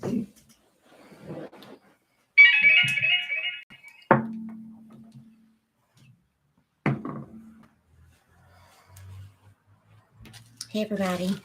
Hey, everybody.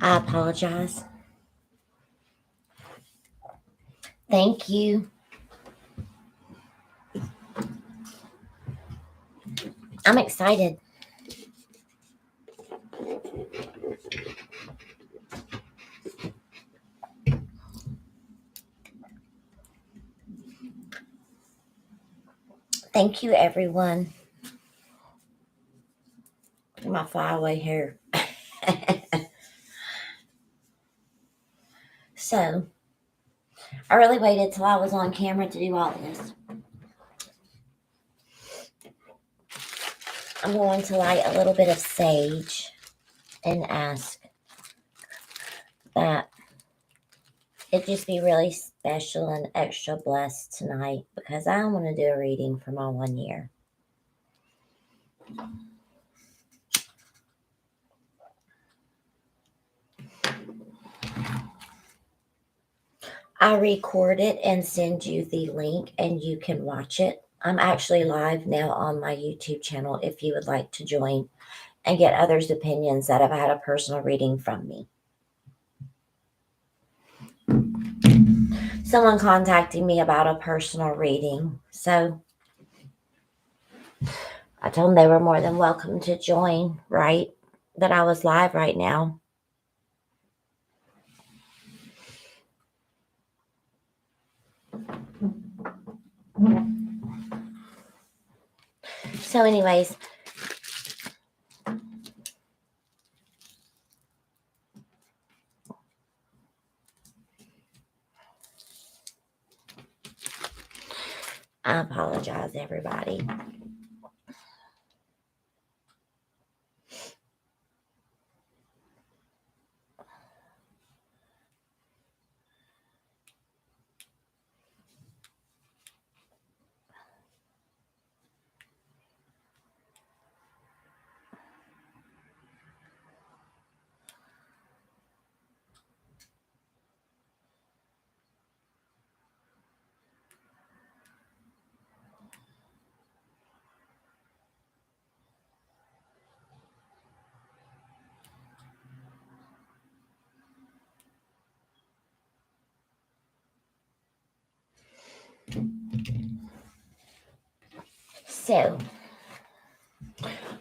I apologize. Thank you. I'm excited. Thank you, everyone. My flyaway hair. So, I really waited till I was on camera to do all this. I'm going to light a little bit of sage and ask that it just be really special and extra blessed tonight, because I want to do a reading for my 1 year. I record it and send you the link and you can watch it. I'm actually live now on my YouTube channel if you would like to join and get others' opinions that have had a personal reading from me. Someone contacted me about a personal reading, so I told them they were more than welcome to join, right? That I was live right now. So anyways, I apologize, everybody. So,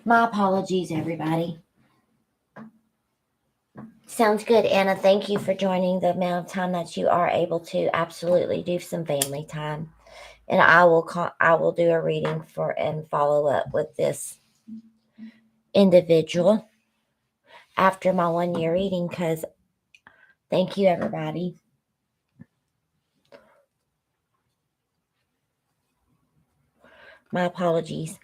my apologies, everybody. Sounds good, Anna. Thank you for joining the amount of time that you are able to absolutely do some family time. And I will do a reading for and follow up with this individual after my 1 year reading, because thank you, everybody. My apologies.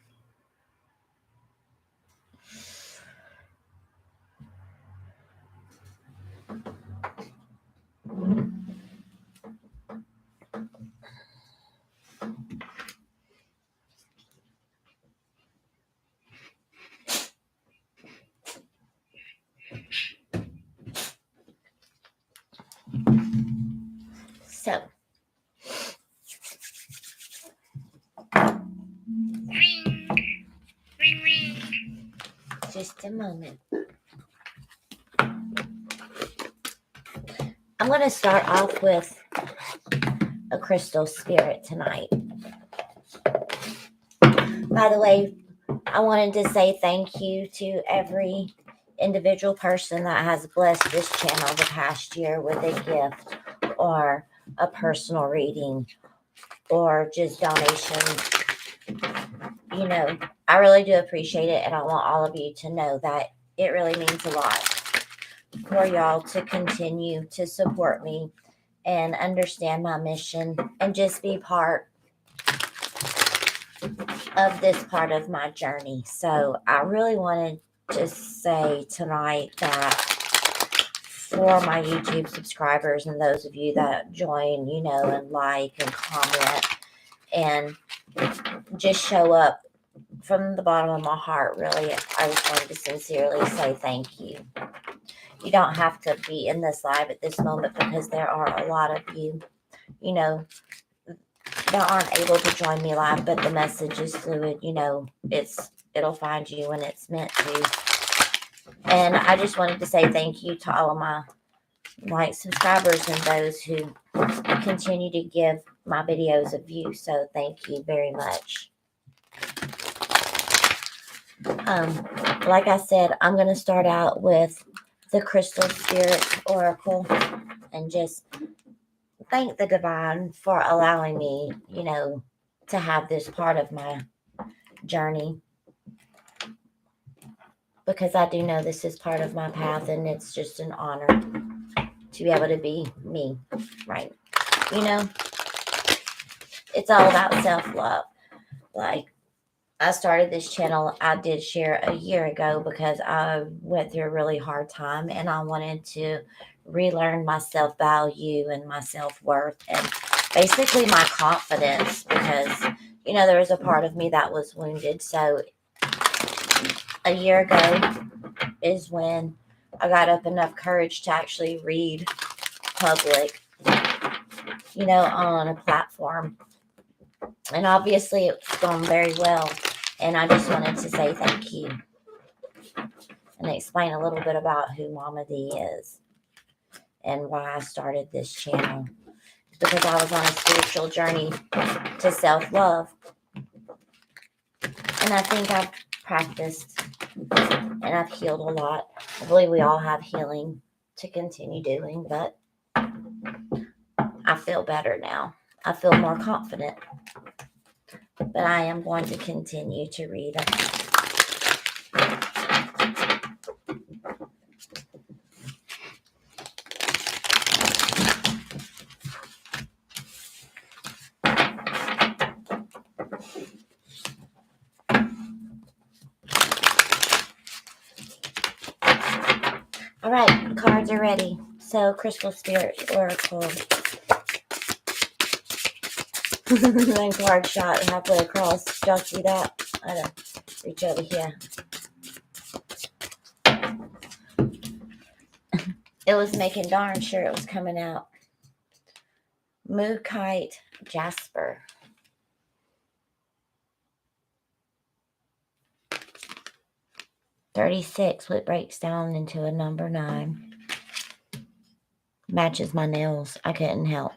So, just a moment. I'm going to start off with a crystal spirit tonight. By the way, I wanted to say thank you to every individual person that has blessed this channel the past year with a gift or a personal reading or just donations. You know, I really do appreciate it, and I want all of you to know that it really means a lot for y'all to continue to support me and understand my mission and just be part of this part of my journey. So I really wanted to say tonight that for my YouTube subscribers and those of you that join, you know, and like and comment and just show up from the bottom of my heart, really, I just wanted to sincerely say thank you. You don't have to be in this live at this moment because there are a lot of you, you know, that aren't able to join me live, but the message is fluid. You know, it'll find you when it's meant to. And I just wanted to say thank you to all of my subscribers and those who continue to give my videos a view. So thank you very much. Like I said, I'm going to start out with the Crystal Spirit Oracle and just thank the divine for allowing me, you know, to have this part of my journey, because I do know this is part of my path, and it's just an honor to be able to be me, right? You know, it's all about self-love. Like, I started this channel, I did share a year ago because I went through a really hard time and I wanted to relearn my self-value and my self-worth and basically my confidence, because, you know, there was a part of me that was wounded. So a year ago is when I got up enough courage to actually read public, you know, on a platform. And obviously it's gone very well. And I just wanted to say thank you and explain a little bit about who Mama D is and why I started this channel. Because I was on a spiritual journey to self-love. And I think I've practiced and I've healed a lot. I believe we all have healing to continue doing, but I feel better now. I feel more confident. But I am going to continue to read them. All right, the cards are ready. So, Crystal Spirit Oracle. Then card shot halfway across. Did y'all see that? I don't reach over here. It was making darn sure it was coming out. Moonkite Jasper. $36, which breaks down into a number 9. Matches my nails. I couldn't help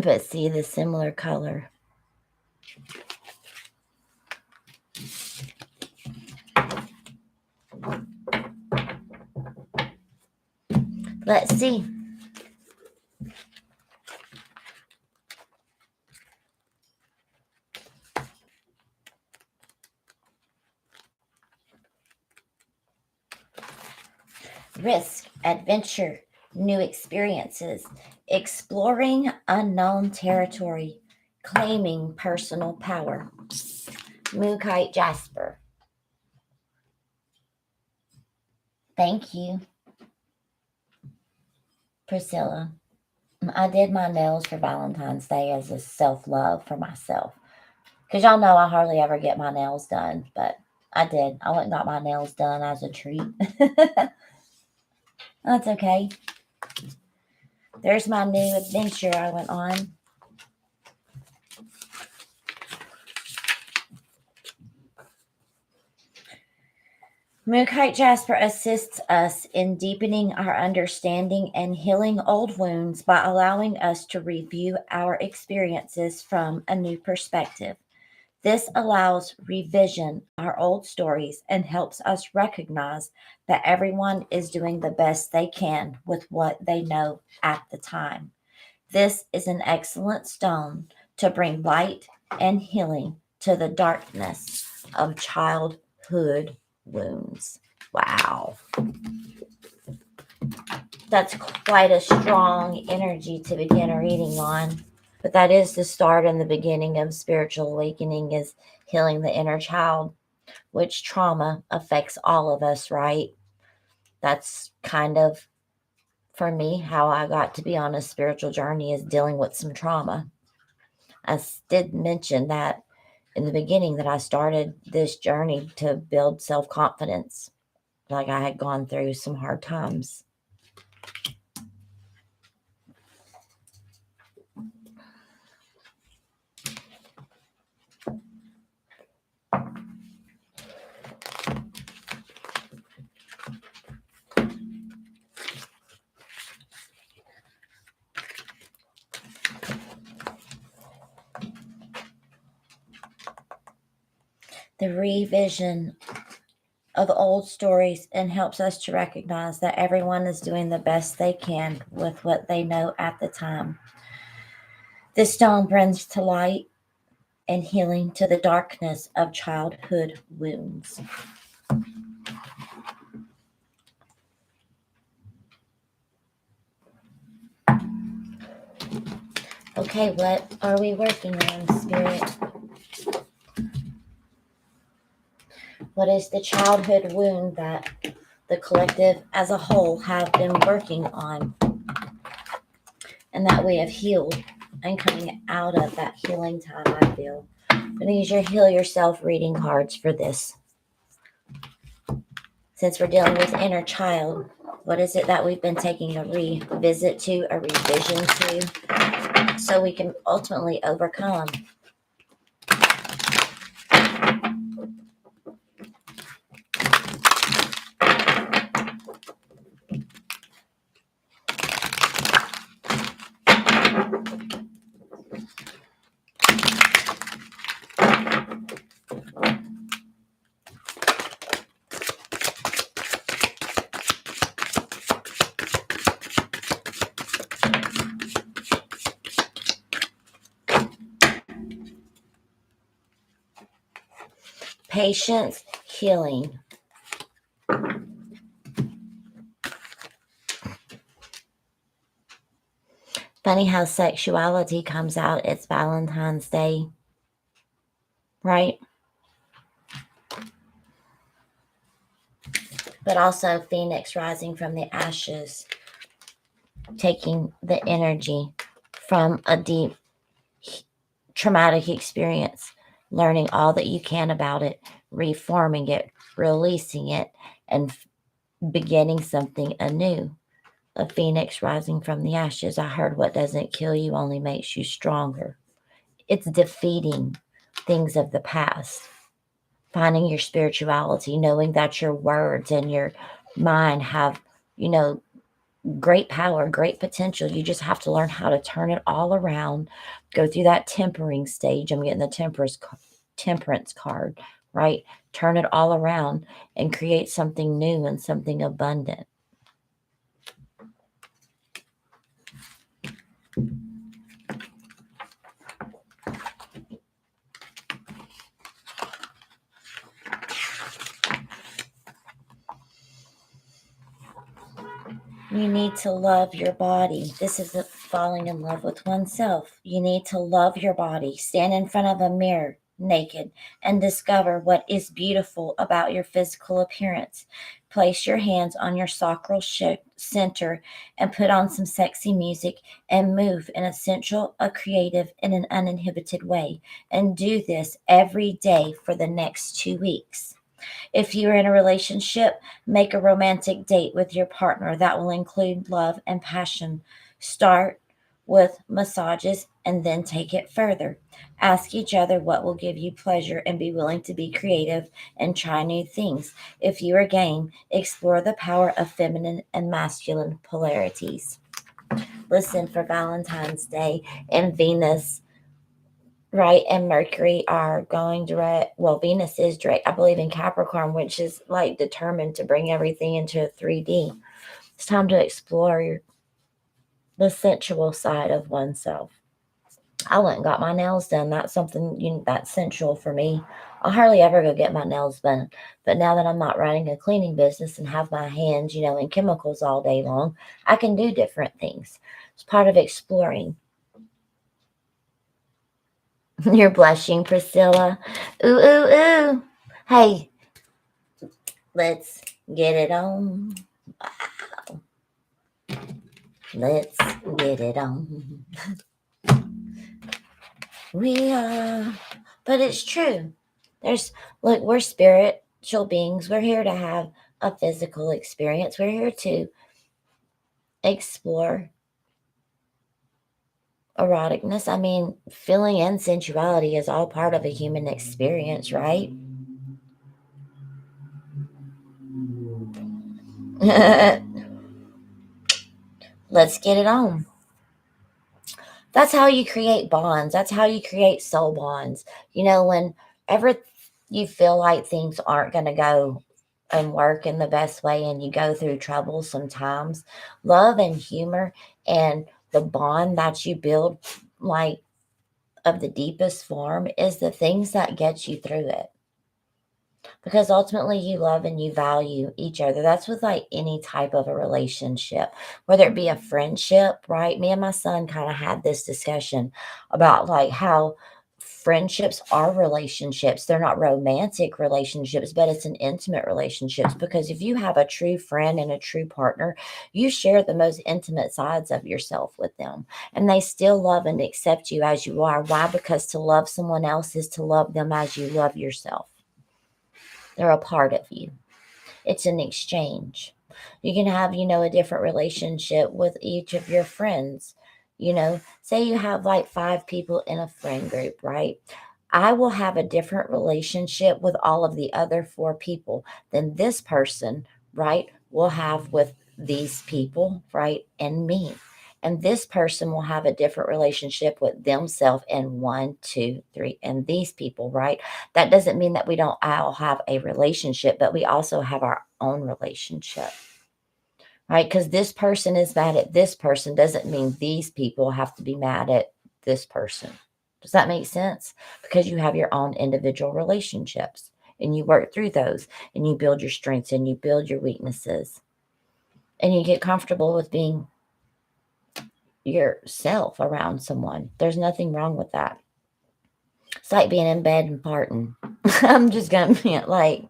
but see the similar color. Let's see. Risk, adventure, new experiences, exploring unknown territory, claiming personal power. Moonkite Jasper. Thank you, Priscilla. I did my nails for Valentine's Day as a self-love for myself. Because y'all know I hardly ever get my nails done, but I did. I went and got my nails done as a treat. That's okay. There's my new adventure I went on. Moonkite Jasper assists us in deepening our understanding and healing old wounds by allowing us to review our experiences from a new perspective. This allows revision our old stories and helps us recognize that everyone is doing the best they can with what they know at the time. This is an excellent stone to bring light and healing to the darkness of childhood wounds. Wow. That's quite a strong energy to begin a reading on. But that is the start and the beginning of spiritual awakening, is healing the inner child, which trauma affects all of us, right? That's kind of, for me, how I got to be on a spiritual journey, is dealing with some trauma. I did mention that in the beginning, that I started this journey to build self-confidence. Like, I had gone through some hard times. The revision of old stories and helps us to recognize that everyone is doing the best they can with what they know at the time. This stone brings to light and healing to the darkness of childhood wounds. Okay, what are we working on, Spirit? What is the childhood wound that the collective as a whole have been working on, and that we have healed and coming out of that healing time, I feel? I'm going to use your Heal Yourself reading cards for this. Since we're dealing with inner child, what is it that we've been taking a revisit to, a revision to, so we can ultimately overcome? Patience, healing. Funny how sexuality comes out. It's Valentine's Day, right? But also Phoenix rising from the ashes, taking the energy from a deep traumatic experience, learning all that you can about it, reforming it, releasing it, and beginning something anew. A phoenix rising from the ashes. I heard what doesn't kill you only makes you stronger. It's defeating things of the past, finding your spirituality, knowing that your words and your mind have, great power, great potential. You just have to learn how to turn it all around, go through that tempering stage. I'm getting the temperance card, right? Turn it all around and create something new and something abundant. You need to love your body. This is falling in love with oneself. You need to love your body. Stand in front of a mirror naked and discover what is beautiful about your physical appearance. Place your hands on your sacral center and put on some sexy music and move in a sensual, a creative, in an uninhibited way. And do this every day for the next 2 weeks. If you're in a relationship, make a romantic date with your partner that will include love and passion. Start with massages and then take it further. Ask each other what will give you pleasure and be willing to be creative and try new things. If you are game, explore the power of feminine and masculine polarities. Listen, for Valentine's Day and Venus, right, and Mercury are going direct. Well, Venus is direct, I believe, in Capricorn, which is like determined to bring everything into 3D. It's time to explore the sensual side of oneself. I went and got my nails done. That's something that's sensual for me. I hardly ever go get my nails done. But now that I'm not running a cleaning business and have my hands, in chemicals all day long, I can do different things. It's part of exploring. You're blushing, Priscilla. Ooh, ooh, ooh. Hey, let's get it on. Let's get it on. We are, but it's true. Look, we're spiritual beings. We're here to have a physical experience. We're here to explore eroticness. I mean, feeling and sensuality is all part of a human experience, right? Let's get it on. That's how you create bonds. That's how you create soul bonds. Whenever you feel like things aren't going to go and work in the best way and you go through trouble sometimes, love and humor and the bond that you build, like of the deepest form, is the things that get you through it, because ultimately you love and you value each other. That's with like any type of a relationship, whether it be a friendship, right? Me and my son kind of had this discussion about like how friendships are relationships. They're not romantic relationships, but it's an intimate relationships, because if you have a true friend and a true partner, you share the most intimate sides of yourself with them, and they still love and accept you as you are. Why? Because to love someone else is to love them as you love yourself. They're a part of you. It's an exchange. You can have, a different relationship with each of your friends. Say you have like 5 people in a friend group, right? I will have a different relationship with all of the other 4 people than this person, right, will have with these people, right, and me. And this person will have a different relationship with themselves and 1, 2, 3, and these people, right? That doesn't mean that we don't all have a relationship, but we also have our own relationship, right? Because this person is mad at this person doesn't mean these people have to be mad at this person. Does that make sense? Because you have your own individual relationships and you work through those and you build your strengths and you build your weaknesses and you get comfortable with being yourself around someone. There's nothing wrong with that. It's like being in bed and farting. I'm just gonna be like,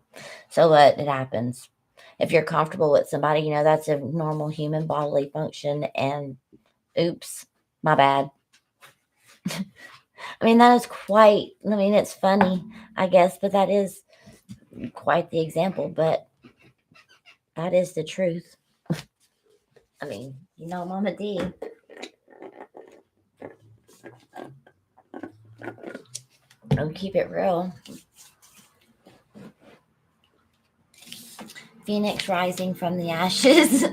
so what? It happens. If you're comfortable with somebody, that's a normal human bodily function. And oops, my bad. I mean, that is quite. I mean, it's funny, I guess, but that is quite the example. But that is the truth. I mean, Mama D. Don't keep it real. Phoenix rising from the ashes.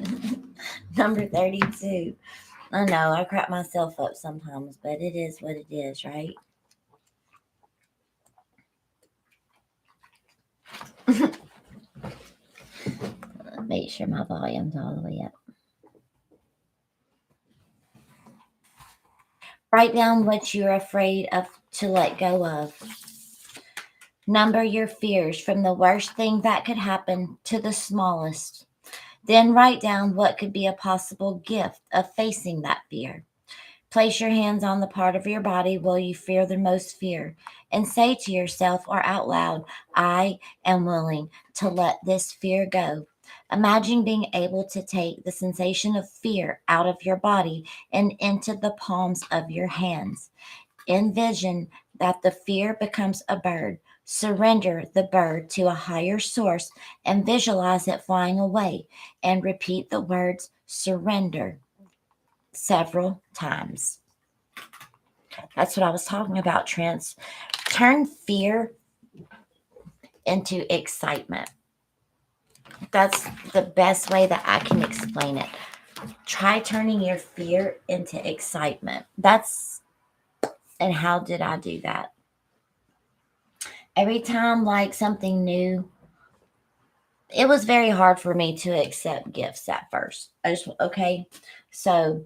Number 32. I know, I crap myself up sometimes, but it is what it is, right? Make sure my volume's all the way up. Write down what you're afraid of to let go of. Number your fears from the worst thing that could happen to the smallest. Then write down what could be a possible gift of facing that fear. Place your hands on the part of your body where you fear the most fear and say to yourself or out loud, I am willing to let this fear go. Imagine being able to take the sensation of fear out of your body and into the palms of your hands. Envision that the fear becomes a bird. Surrender the bird to a higher source and visualize it flying away, and repeat the words surrender several times. That's what I was talking about. Turn fear into excitement. That's the best way that I can explain it. Try turning your fear into excitement. And how did I do that? Every time like something new, it was very hard for me to accept gifts at first. Okay. So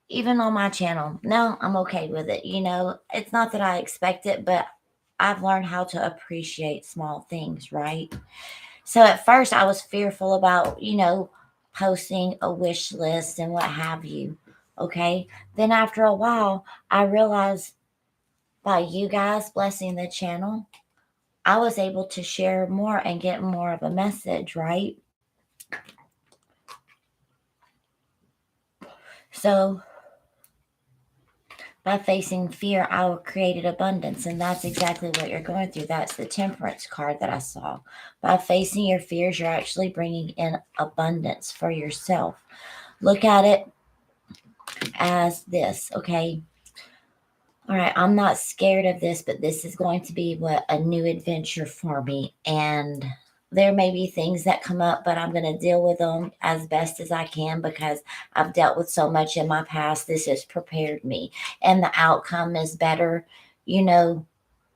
even on my channel. No, I'm okay with it. You know, it's not that I expect it, but I've learned how to appreciate small things, right? So at first I was fearful about, you know, posting a wish list and what have you. Okay. Then after a while, I realized by you guys blessing the channel, I was able to share more and get more of a message, right? So by facing fear, I created abundance. And that's exactly what you're going through. That's the temperance card that I saw. By facing your fears, you're actually bringing in abundance for yourself. Look at it as this, okay? All right, I'm not scared of this, but this is going to be a new adventure for me. And there may be things that come up, but I'm going to deal with them as best as I can because I've dealt with so much in my past. This has prepared me, and the outcome is better, you know,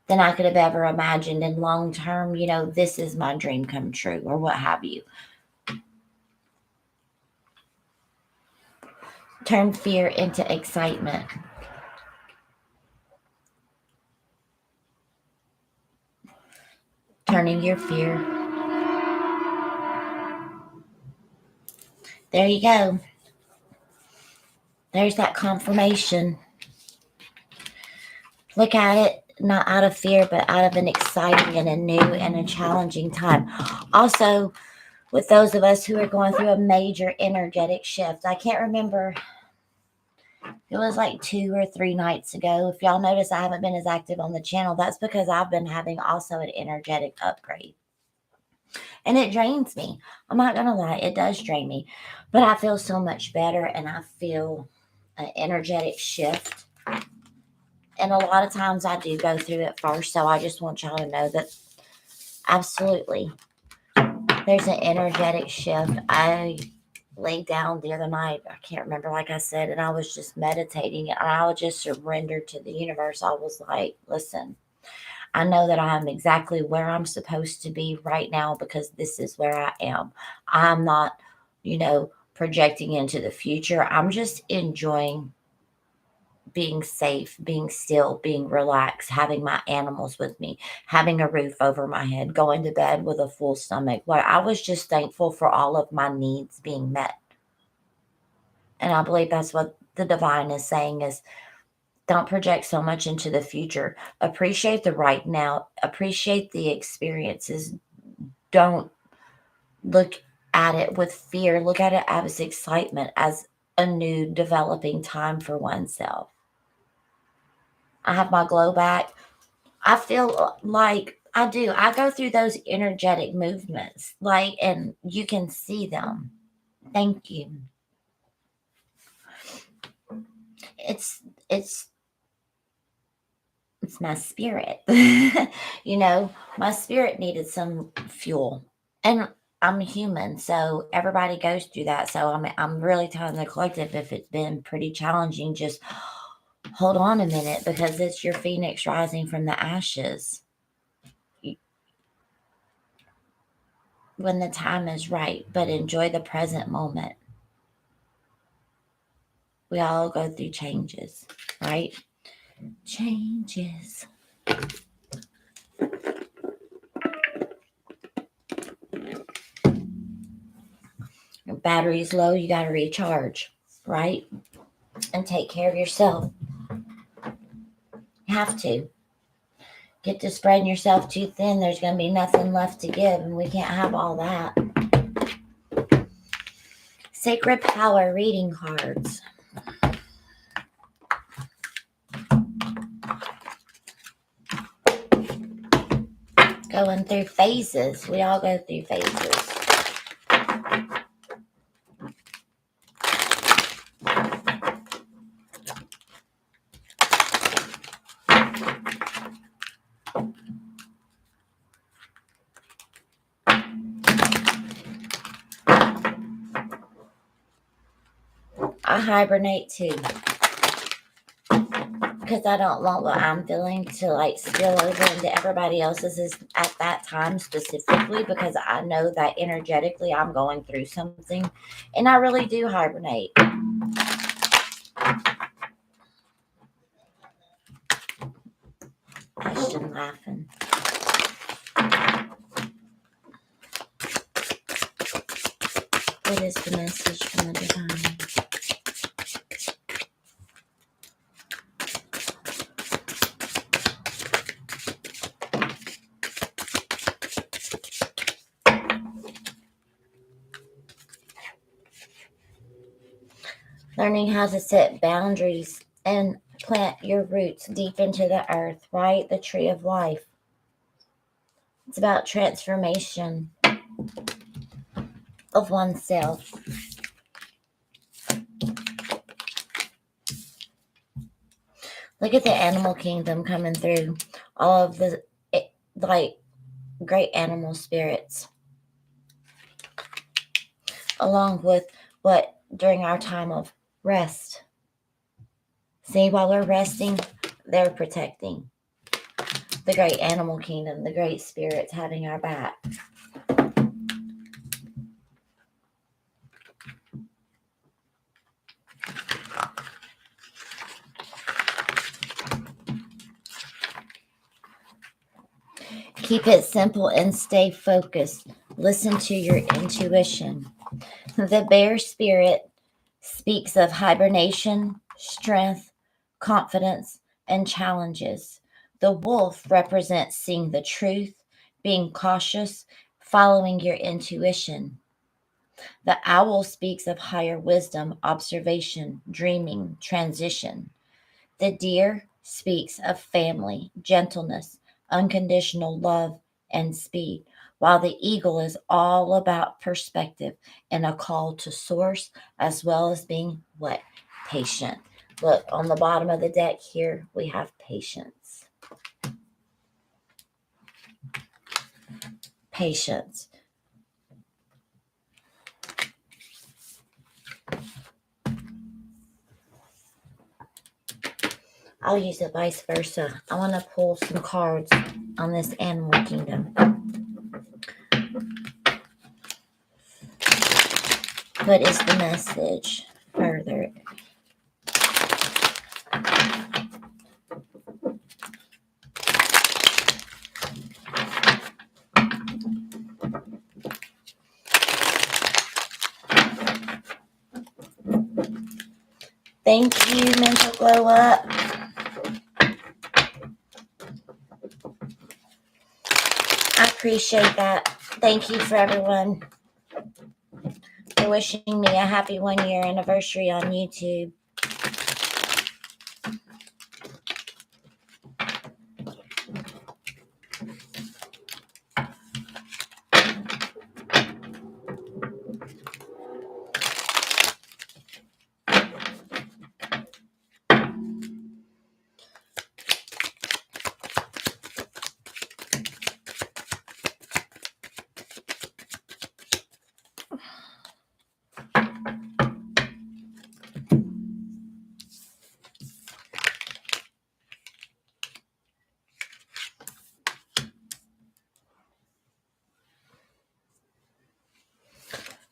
than I could have ever imagined. And long term, you know, this is my dream come true, or what have you. Turn fear into excitement. Turning your fear. There you go. There's that confirmation. Look at it not out of fear, but out of an exciting and a new and a challenging time. Also, with those of us who are going through a major energetic shift, I can't remember. It was like 2 or 3 nights ago. If y'all notice, I haven't been as active on the channel. That's because I've been having also an energetic upgrade. And it drains me. I'm not going to lie, it does drain me. But I feel so much better and I feel an energetic shift. And a lot of times I do go through it first. So I just want y'all to know that absolutely there's an energetic shift. I laid down the other night. I can't remember, like I said, and I was just meditating and I would just surrender to the universe. I was like, listen, I know that I'm exactly where I'm supposed to be right now because this is where I am. I'm not, you know, projecting into the future. I'm just enjoying being safe, being still, being relaxed, having my animals with me, having a roof over my head, going to bed with a full stomach. Where I was just thankful for all of my needs being met. And I believe that's what the divine is saying is don't project so much into the future. Appreciate the right now. Appreciate the experiences. Don't look at it with fear. Look at it as excitement, as a new developing time for oneself. I have my glow back. I feel like I do. I go through those energetic movements, like, and you can see them. Thank you. It's it's it's my spirit. You know, my spirit needed some fuel, and I'm human, so everybody goes through that. So I'm really telling the collective if it's been pretty challenging, just hold on a minute because it's your phoenix rising from the ashes. When the time is right, but enjoy the present moment. We all go through changes, right? Changes. Your battery's low, you got to recharge, right? And take care of yourself. You have to. Get to spreading yourself too thin, there's going to be nothing left to give, and we can't have all that. Sacred Power reading cards. Going through phases. We all go through phases. I hibernate too. Because I don't want what I'm feeling to like spill over into everybody else's at that time specifically, because I know that energetically I'm going through something and I really do hibernate. laughing. What is the message from the divine? Learning how to set boundaries and plant your roots deep into the earth, right? The tree of life. It's about transformation of oneself. Look at the animal kingdom coming through. All of the great animal spirits. Along with what during our time of rest. See, while we're resting, they're protecting. The great animal kingdom, the great spirits having our back. Keep it simple and stay focused. Listen to your intuition. The bear spirit speaks of hibernation, strength, confidence, and challenges. The wolf represents seeing the truth, being cautious, following your intuition. The owl speaks of higher wisdom, observation, dreaming, transition. The deer speaks of family, gentleness, unconditional love, and speed, while the eagle is all about perspective and a call to source, as well as being what? Patient. Look, on the bottom of the deck here, we have patience. Patience. I'll use it vice versa. I want to pull some cards on this animal kingdom. What is the message further? Thank you, Mental Glow Up. I appreciate that. Thank you for everyone for wishing me a happy 1-year anniversary on YouTube.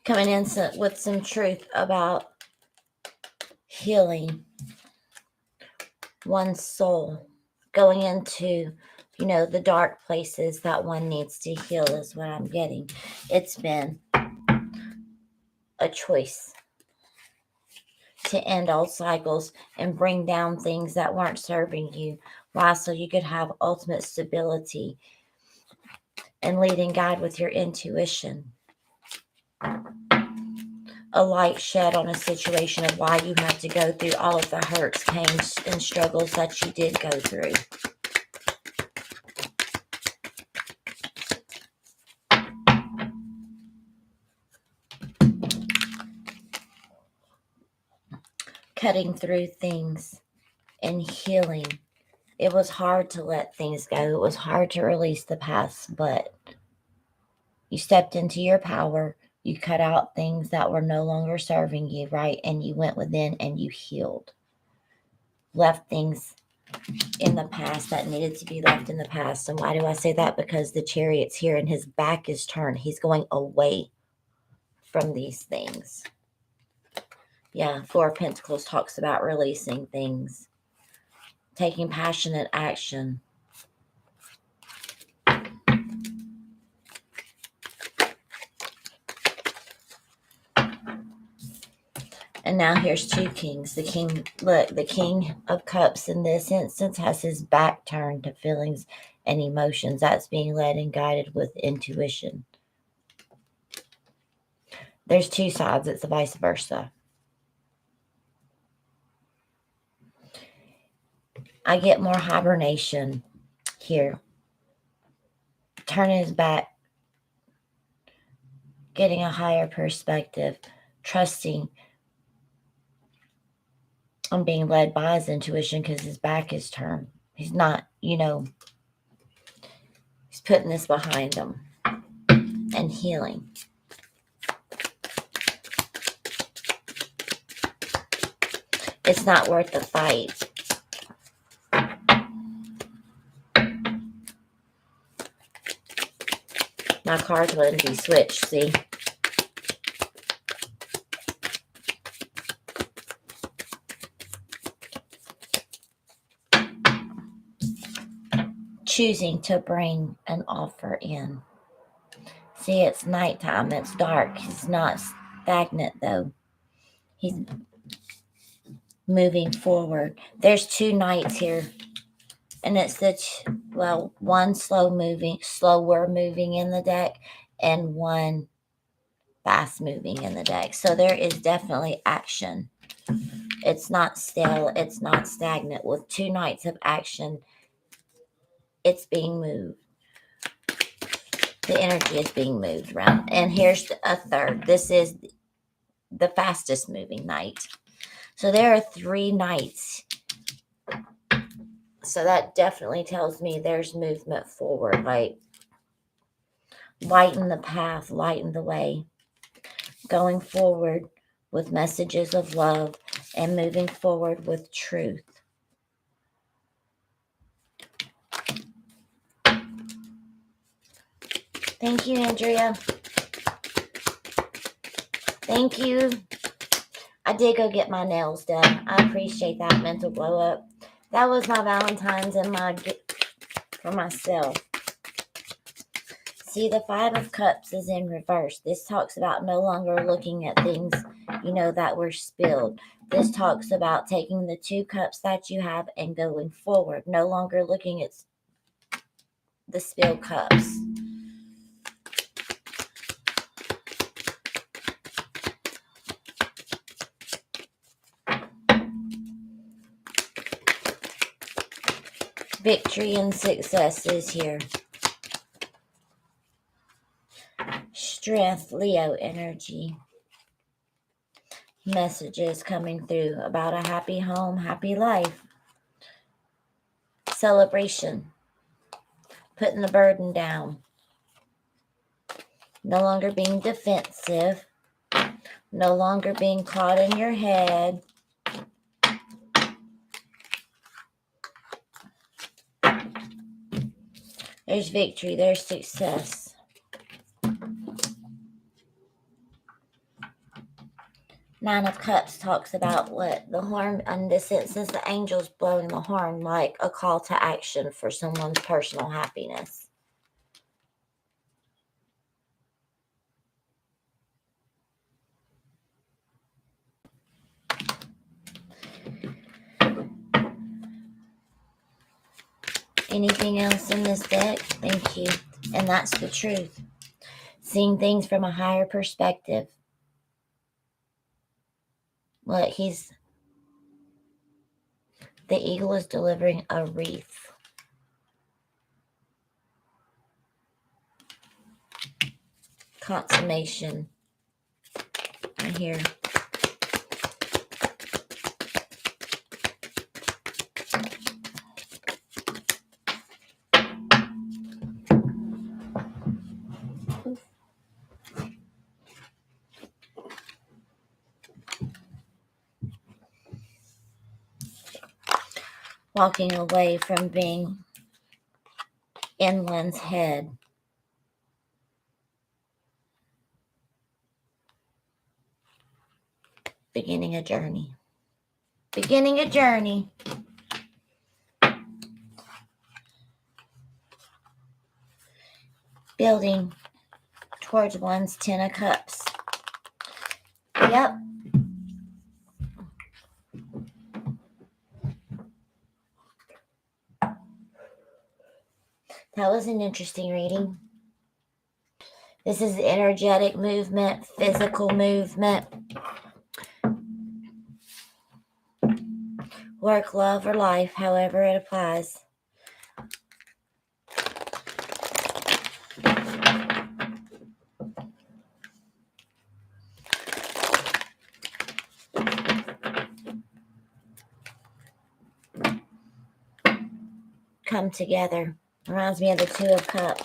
Coming in with some truth about healing one's soul, going into, the dark places that one needs to heal is what I'm getting. It's been a choice to end old cycles and bring down things that weren't serving you. Why? So you could have ultimate stability and lead and guide with your intuition. A light shed on a situation of why you had to go through all of the hurts, pains, and struggles that you did go through. Cutting through things and healing. It was hard to let things go. It was hard to release the past, but you stepped into your power. You cut out things that were no longer serving you, right? And you went within and you healed. Left things in the past that needed to be left in the past. And why do I say that? Because the Chariot's here and his back is turned. He's going away from these things. Yeah, Four of Pentacles talks about releasing things, taking passionate action. And now here's two kings. The king, look, the King of Cups in this instance has his back turned to feelings and emotions. That's being led and guided with intuition. There's two sides. It's vice versa. I get more hibernation here. Turning his back. Getting a higher perspective. Trusting. I'm being led by his intuition because his back is turned. He's not, he's putting this behind him and healing. It's not worth the fight. My cards wouldn't be switched, see? Choosing to bring an offer in. See, it's nighttime. It's dark. He's not stagnant, though. He's moving forward. There's two knights here. And it's one slower moving in the deck and one fast moving in the deck. So there is definitely action. It's not still. It's not stagnant. With two knights of action, it's being moved. The energy is being moved around. And here's a third. This is the fastest moving knight. So there are three knights. So that definitely tells me there's movement forward. Like, lighten the path, lighten the way. Going forward with messages of love and moving forward with truth. Thank you, Andrea. Thank you. I did go get my nails done. I appreciate that mental blow up. That was my Valentine's and my gift for myself. See, the Five of Cups is in reverse. This talks about no longer looking at things, that were spilled. This talks about taking the two cups that you have and going forward. No longer looking at the spilled cups. Victory and success is here. Strength, Leo energy. Messages coming through about a happy home, happy life. Celebration. Putting the burden down. No longer being defensive. No longer being caught in your head. There's victory. There's success. Nine of Cups talks about what the horn, in this instance, the angel's blowing the horn like a call to action for someone's personal happiness. Anything else in this deck? Thank you. And that's the truth. Seeing things from a higher perspective. Look, the eagle is delivering a wreath. Consummation. Right here. Walking away from being in one's head. Beginning a journey. Beginning a journey. Building towards one's Ten of Cups. Yep. That was an interesting reading. This is energetic movement, physical movement. Work, love, or life, however it applies. Come together. Reminds me of the Two of Cups.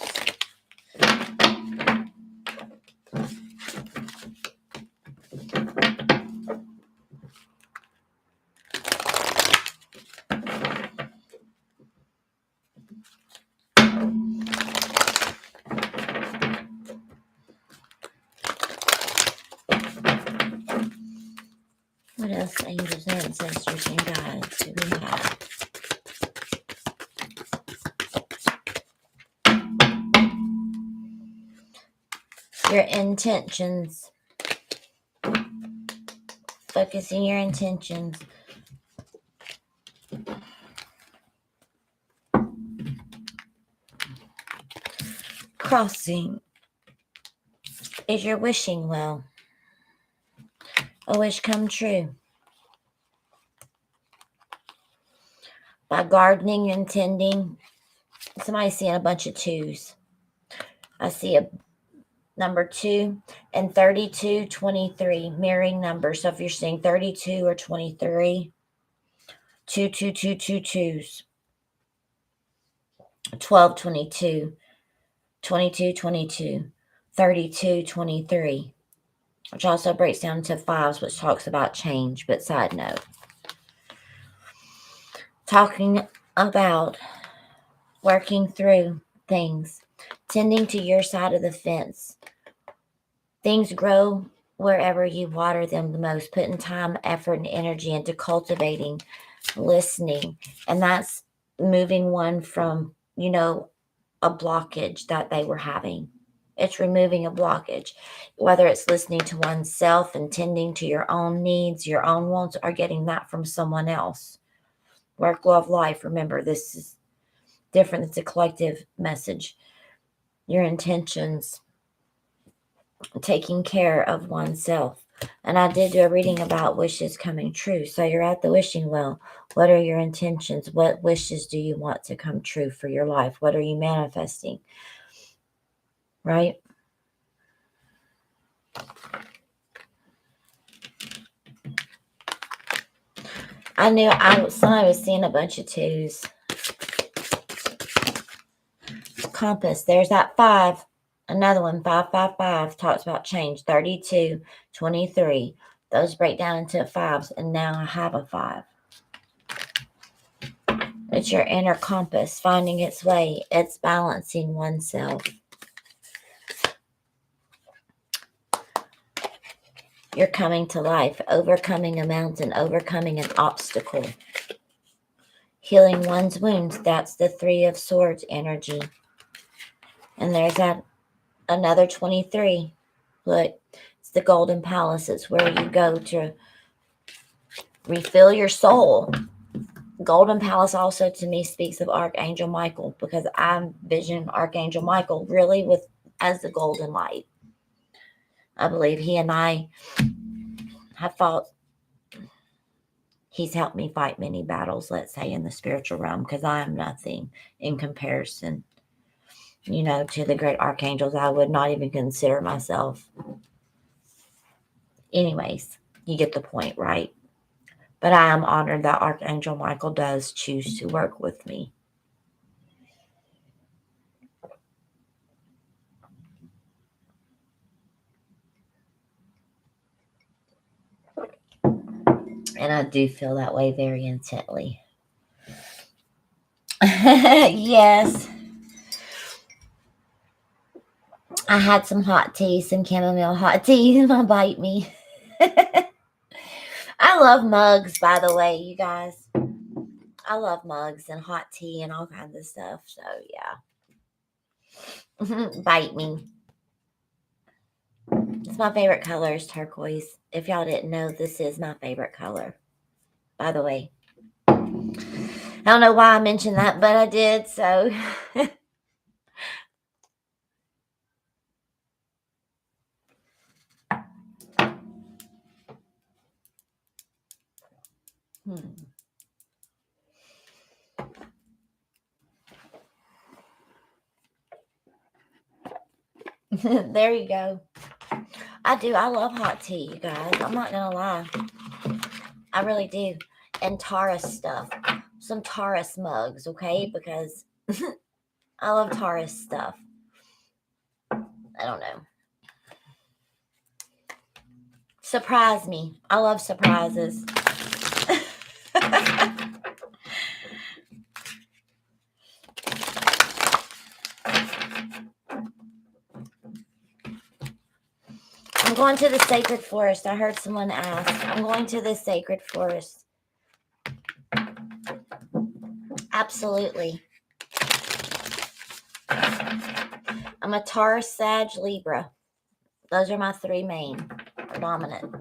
What else, angels, ancestors, and guides, do we have? Your intentions. Focusing your intentions. Crossing is your wishing well. A wish come true. By gardening and tending, somebody's seeing a bunch of twos. I see a number 2 and 32, 23, mirroring numbers. So if you're seeing 32 or 23, 2, 2, 2, 2, 2s, 12, 22, 22, 22, 32, 23, which also breaks down to 5s, which talks about change. But side note, talking about working through things, tending to your side of the fence. Things grow wherever you water them the most, putting time, effort, and energy into cultivating, listening. And that's moving one from, a blockage that they were having. It's removing a blockage, whether it's listening to oneself and tending to your own needs, your own wants, or getting that from someone else. Work, love, life. Remember, this is different. It's a collective message. Your intentions, taking care of oneself. And I did do a reading about wishes coming true. So you're at the wishing well. What are your intentions? What wishes do you want to come true for your life? What are you manifesting? Right? I knew somebody was seeing a bunch of twos. Compass, there's that 5. Another one, 555, talks about change. 32, 23. Those break down into 5s, and now I have a 5. It's your inner compass finding its way. It's balancing oneself. You're coming to life, overcoming a mountain, overcoming an obstacle, healing one's wounds. That's the 3 of Swords energy. And there's that another 23. Look, it's the Golden Palace. It's where you go to refill your soul. Golden Palace also to me speaks of Archangel Michael, because I envision Archangel Michael really as the golden light. I believe he and I have fought. He's helped me fight many battles, let's say, in the spiritual realm, because I am nothing in comparison, to the great archangels. I would not even consider myself. Anyways, you get the point, right? But I am honored that Archangel Michael does choose to work with me. And I do feel that way very intently. Yes. I had some hot tea, some chamomile hot tea, and my bite me. I love mugs, by the way, you guys. I love mugs and hot tea and all kinds of stuff. So, yeah. Bite me. It's my favorite color is turquoise. If y'all didn't know, this is my favorite color, by the way. I don't know why I mentioned that, but I did. So, There you go. I do. I love hot tea, you guys. I'm not going to lie. I really do. And Taurus stuff. Some Taurus mugs, okay? Because I love Taurus stuff. I don't know. Surprise me. I love surprises. I'm going to the sacred forest. I heard someone ask. I'm going to the sacred forest. Absolutely. I'm a Taurus, Sag, Libra. Those are my three main dominant.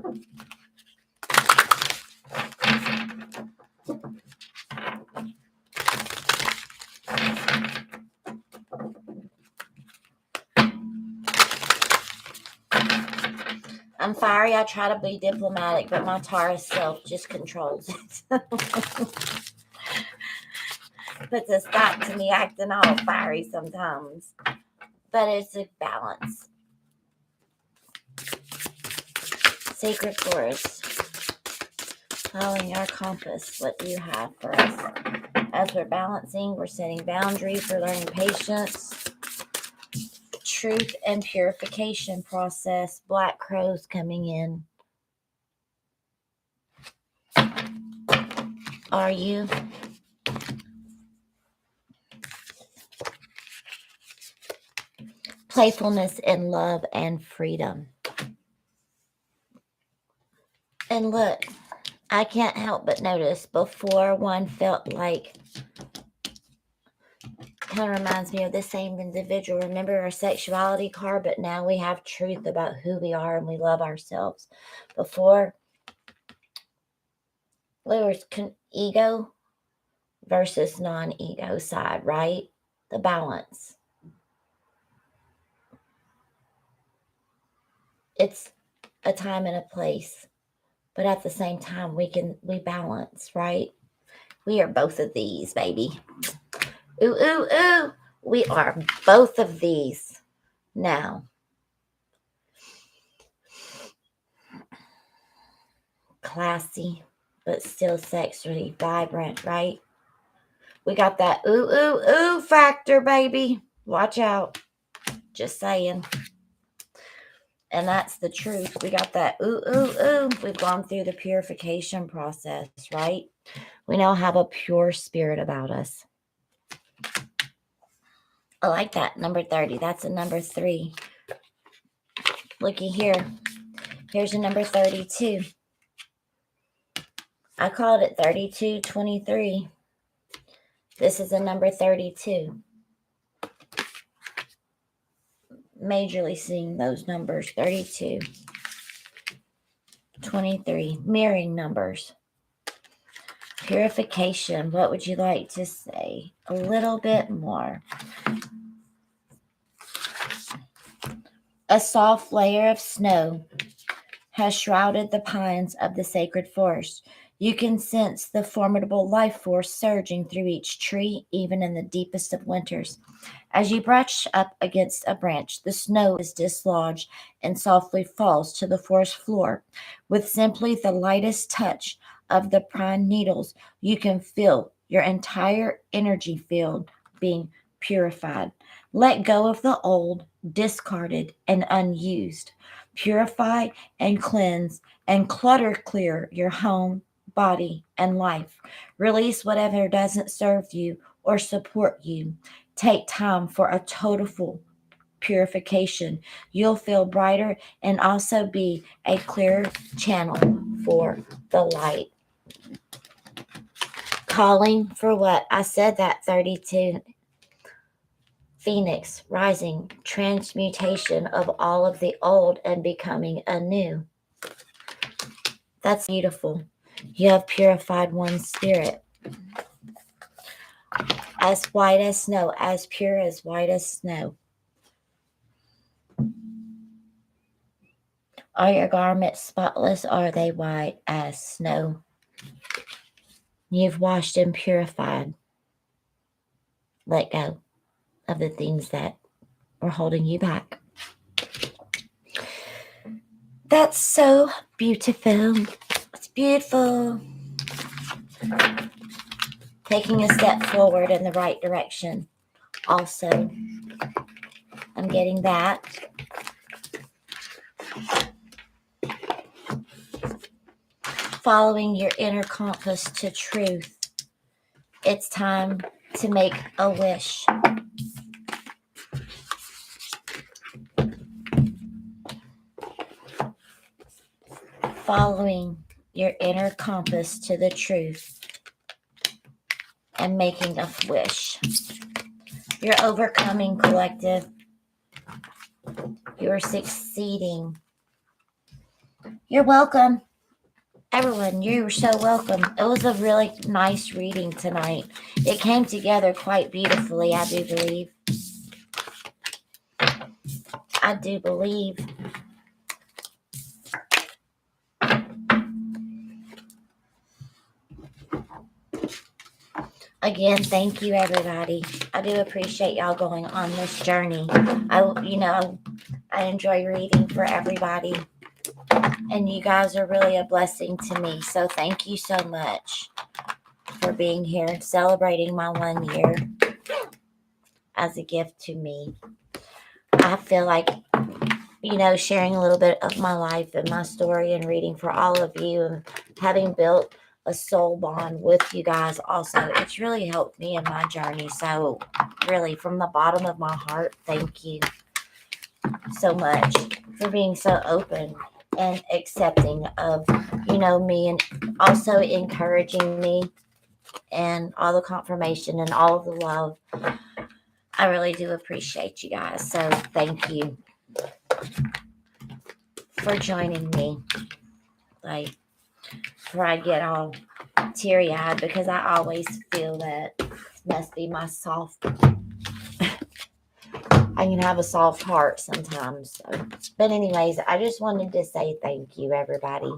I'm fiery. I try to be diplomatic, but my Taurus self just controls it. Puts a stop to me acting all fiery sometimes. But it's a balance. Sacred forest. Following our compass. What do you have for us? As we're balancing, we're setting boundaries, we're learning patience. Truth and purification process. Black crows coming in. Are you? Playfulness and love and freedom. And look, I can't help but notice before one felt like, kind of reminds me of the same individual. Remember our sexuality card, but now we have truth about who we are and we love ourselves. Before, there was ego versus non-ego side, right? The balance. It's a time and a place, but at the same time, we balance, right? We are both of these, baby. Ooh, ooh, ooh. We are both of these now. Classy, but still sexually vibrant, right? We got that ooh, ooh, ooh factor, baby. Watch out. Just saying. And that's the truth. We got that ooh, ooh, ooh. We've gone through the purification process, right? We now have a pure spirit about us. I like that. Number 30. That's a number 3. Looky here. Here's a number 32. I called it 3223. This is a number 32. Majorly seeing those numbers. 32. 23. Mirroring numbers. Purification. What would you like to say? A little bit more. A soft layer of snow has shrouded the pines of the sacred forest. You can sense the formidable life force surging through each tree, even in the deepest of winters. As you brush up against a branch, the snow is dislodged and softly falls to the forest floor. With simply the lightest touch of the pine needles, you can feel your entire energy field being purified. Let go of the old, discarded, and unused. Purify and cleanse and clutter clear your home, body, and life. Release whatever doesn't serve you or support you. Take time for a total purification. You'll feel brighter and also be a clear channel for the light. Calling for what? I said that 32. Phoenix, rising, transmutation of all of the old and becoming anew. That's beautiful. You have purified one spirit. As white as snow, as pure as white as snow. Are your garments spotless? Are they white as snow? You've washed and purified. Let go of the things that were holding you back. That's so beautiful. It's beautiful. Taking a step forward in the right direction. Also, I'm getting that. Following your inner compass to truth. It's time to make a wish. Following your inner compass to the truth and making a wish. You're overcoming, collective. You're succeeding. You're welcome. Everyone, you're so welcome. It was a really nice reading tonight. It came together quite beautifully, I do believe. I do believe. Again, thank you, everybody. I do appreciate y'all going on this journey. I enjoy reading for everybody. And you guys are really a blessing to me. So thank you so much for being here and celebrating my 1 year as a gift to me. I feel like, sharing a little bit of my life and my story and reading for all of you and having built a soul bond with you guys also, it's really helped me in my journey. So really, from the bottom of my heart, thank you so much for being so open and accepting of, me, and also encouraging me and all the confirmation and all of the love. I really do appreciate you guys. So thank you for joining me. Before I get all teary-eyed, because I always feel that it must be my soft. I can have a soft heart sometimes. So. But anyways, I just wanted to say thank you, everybody.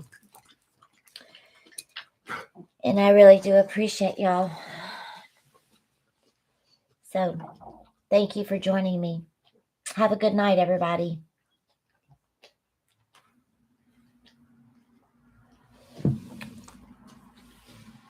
And I really do appreciate y'all. So, thank you for joining me. Have a good night, everybody.